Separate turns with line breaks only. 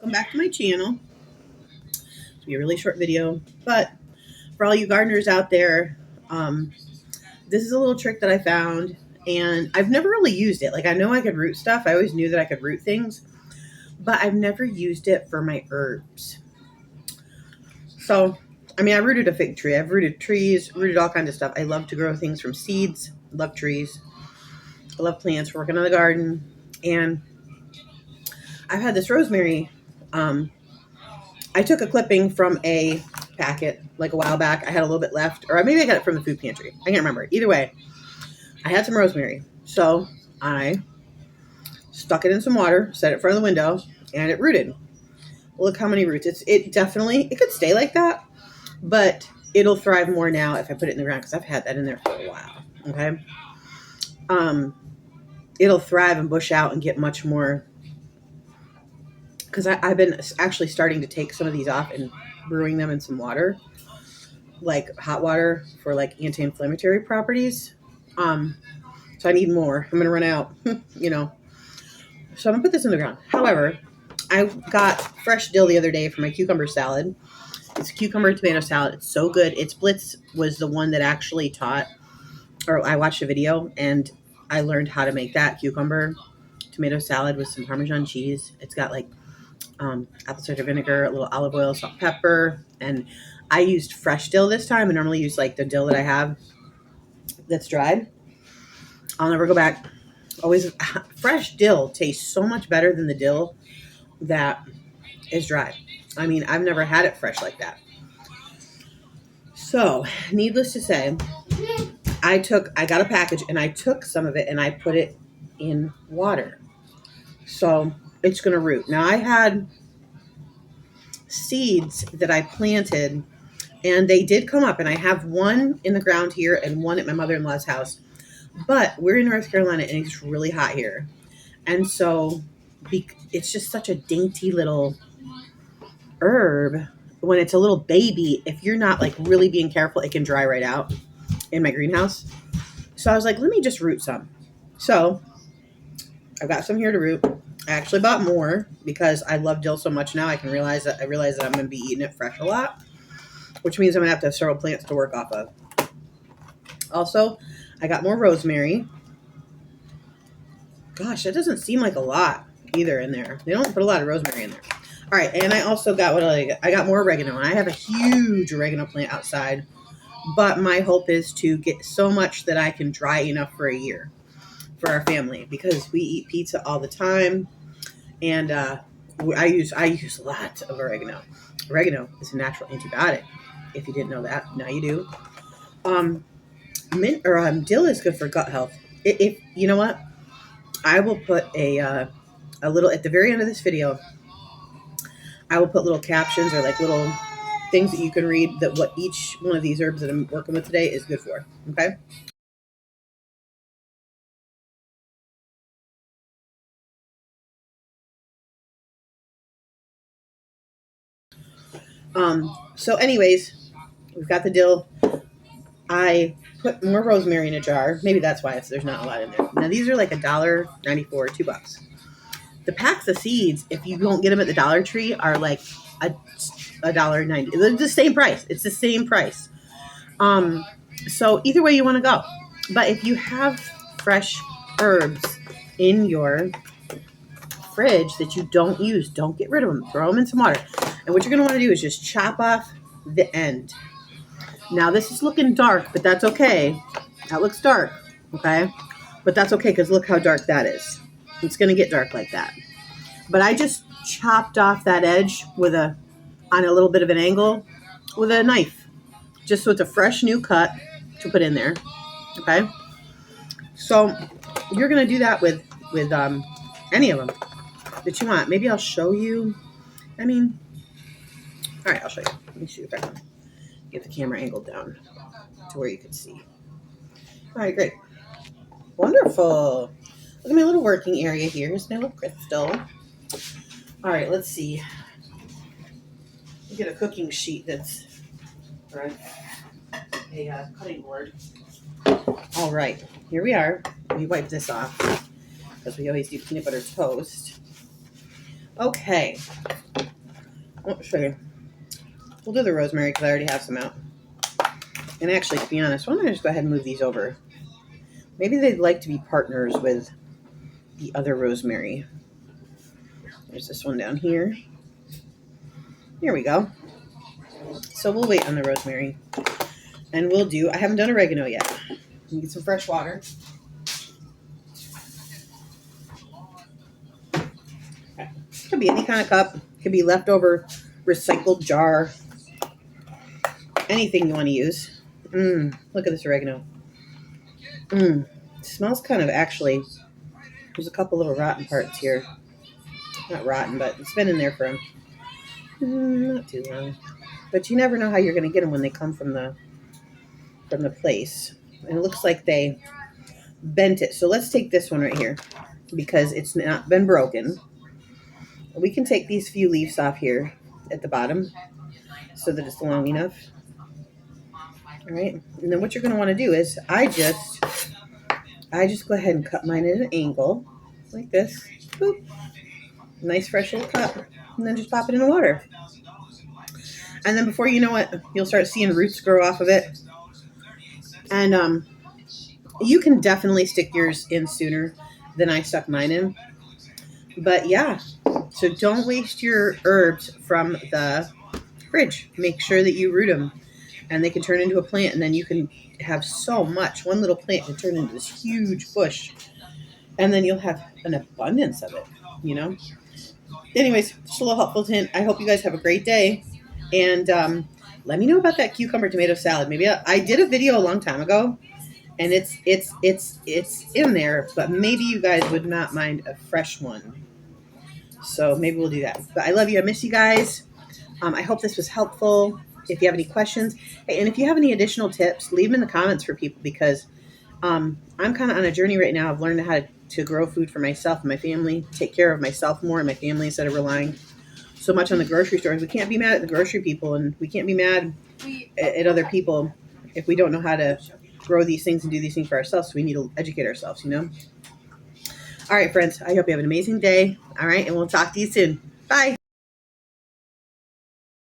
Welcome back to my channel. It's be a really short video, but for all you gardeners out there, this is a little trick that I found, and I've never really used it. Like, I know I could root stuff. I always knew that I could root things, but I've never used it for my herbs. So, I mean, I rooted a fig tree. I've rooted trees, rooted all kinds of stuff. I love to grow things from seeds. I love trees. I love plants, working on the garden, and I've had this rosemary. I took a clipping from a packet like a while back. I had a little bit left, or maybe I got it from the food pantry. I can't remember. Either way, I had some rosemary. So I stuck it in some water, set it in front of the window, and it rooted. Look how many roots. It definitely, it could stay like that, but it'll thrive more now if I put it in the ground, because I've had that in there for a while. Okay. It'll thrive and bush out and get much more, because I've been actually starting to take some of these off and brewing them in some water, like hot water, for like anti-inflammatory properties. So I need more. I'm going to run out, you know. So I'm going to put this in the ground. However, I got fresh dill the other day for my cucumber salad. It's a cucumber tomato salad. It's so good. It's Blitz was the one that actually taught, or I watched a video and I learned how to make that cucumber tomato salad with some Parmesan cheese. It's got like apple cider vinegar, a little olive oil, salt, pepper, and I used fresh dill this time. I normally use like the dill that I have that's dried. I'll never go back. Always, fresh dill tastes so much better than the dill that is dry. I mean, I've never had it fresh like that. So, needless to say, I got a package and I took some of it and I put it in water. So it's going to root. Now, I had seeds that I planted and they did come up, and I have one in the ground here and one at my mother-in-law's house. But we're in North Carolina and it's really hot here. And so it's just such a dainty little herb. When it's a little baby, if you're not like really being careful, it can dry right out in my greenhouse. So I was like, let me just root some. So I've got some here to root. I actually bought more because I love dill so much now. I realize that I'm going to be eating it fresh a lot, which means I'm going to have several plants to work off of. Also, I got more rosemary. Gosh, that doesn't seem like a lot either in there. They don't put a lot of rosemary in there. All right, and I also got I got more oregano, and I have a huge oregano plant outside. But my hope is to get so much that I can dry enough for a year for our family, because we eat pizza all the time, and I use lots of oregano. Oregano is a natural antibiotic. If you didn't know that, now you do. Mint or dill is good for gut health. If you know what, I will put a little at the very end of this video. I will put little captions or like little things that you can read that what each one of these herbs that I'm working with today is good for. Okay. So anyways, we've got the dill. I put more rosemary in a jar. Maybe that's why there's not a lot in there. Now these are like $1.94, $2. The packs of seeds, if you don't get them at the Dollar Tree, are like $1.90. It's the same price. It's the same price. So either way you want to go. But if you have fresh herbs in your fridge that you don't use, don't get rid of them. Throw them in some water. And what you're going to want to do is just chop off the end. Now this is looking dark, but that's okay. That looks dark, okay? But that's okay, because look how dark that is. It's going to get dark like that. But I just chopped off that edge on a little bit of an angle with a knife, just so it's a fresh new cut to put in there. Okay. So you're going to do that with any of them that you want. Maybe I'll show you. I mean, all right, I'll show you. Let me see if I can get the camera angled down to where you can see. All right, great. Wonderful. Look at my little working area here. Here's my little crystal. All right, let's see. Get a cooking sheet that's right, a cutting board. All right, here we are. Let me wipe this off, because we always do peanut butter toast. Okay, Let's see. We'll do the rosemary because I already have some out. And actually, to be honest, why don't I just go ahead and move these over? Maybe they'd like to be partners with the other rosemary. There's this one down here. Here we go. So we'll wait on the rosemary. And we'll do, I haven't done oregano yet. Let me get some fresh water. Okay. Could be any kind of cup. Could be leftover recycled jar. Anything you want to use. Look at this oregano. It smells kind of, actually, there's a couple little rotten parts here. Not rotten, but it's been in there for not too long. But you never know how you're going to get them when they come from the place. And it looks like they bent it. So let's take this one right here because it's not been broken. We can take these few leaves off here at the bottom so that it's long enough. All right. And then what you're going to want to do is I just go ahead and cut mine at an angle like this. Boop. Nice fresh little cut. And then just pop it in the water. And then before you know it, you'll start seeing roots grow off of it. And you can definitely stick yours in sooner than I stuck mine in. But yeah, so don't waste your herbs from the fridge. Make sure that you root them. And they can turn into a plant. And then you can have so much. One little plant can turn into this huge bush. And then you'll have an abundance of it, you know. Anyways, just a little helpful hint. I hope you guys have a great day. And let me know about that cucumber tomato salad. Maybe I did a video a long time ago, and it's in there, but maybe you guys would not mind a fresh one. So maybe we'll do that. But I love you. I miss you guys. I hope this was helpful. If you have any questions, hey, and if you have any additional tips, leave them in the comments for people because I'm kind of on a journey right now of learning how to grow food for myself and my family, take care of myself more and my family instead of relying so much on the grocery stores. We can't be mad at the grocery people, and we can't be mad at other people if we don't know how to grow these things and do these things for ourselves. So we need to educate ourselves, you know? All right, friends, I hope you have an amazing day. All right, and we'll talk to you soon. Bye.